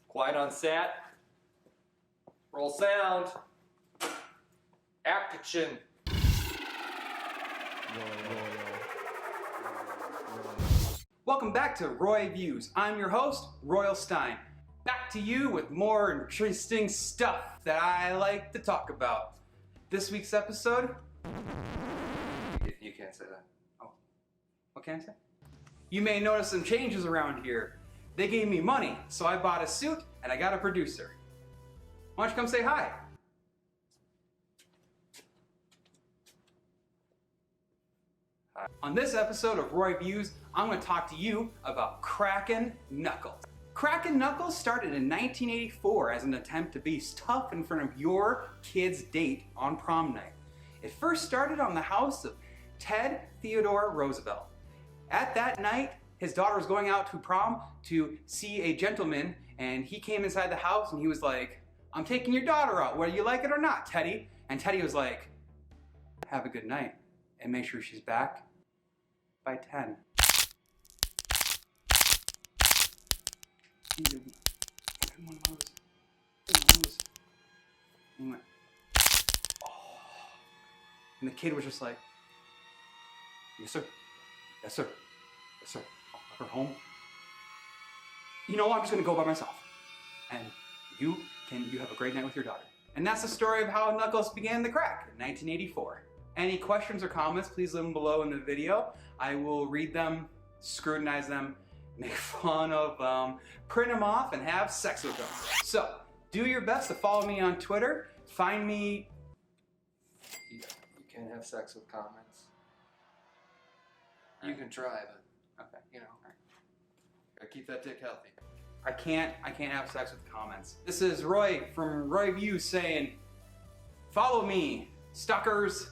Quiet on set. Roll sound. Action. Welcome back to Roy Views. I'm your host, Royal Stein. Back to you with more interesting stuff that I like to talk about. This week's episode... You can't say that. Oh. What can I say? You may notice some changes around here. They gave me money, so I bought a suit and I got a producer. Why don't you come say hi? Hi. On this episode of Roy Views, I'm going to talk to you about cracking knuckles. Cracking knuckles started in 1984 as an attempt to be tough in front of your kid's date on prom night. It first started on the house of Ted Theodore Roosevelt. At that night, his daughter was going out to prom to see a gentleman, and he came inside the house and he was like, "I'm taking your daughter out, whether you like it or not, Teddy." And Teddy was like, "Have a good night, and make sure she's back by 10. One of those. And he went, "Oh." And the kid was just like, "Yes, sir. Yes, sir. Yes, sir. I'll have her home. You know, I'm just gonna go by myself. And you have a great night with your daughter." And that's the story of how Knuckles began to crack in 1984. Any questions or comments, please leave them below in the video. I will read them, scrutinize them, make fun of them, print them off, and have sex with them. So, do your best to follow me on Twitter. Find me... You can't have sex with comments. You can try, but Okay. you know, gotta keep that dick healthy. I can't have sex with comments. This is Roy from Roy Views saying, follow me, stalkers.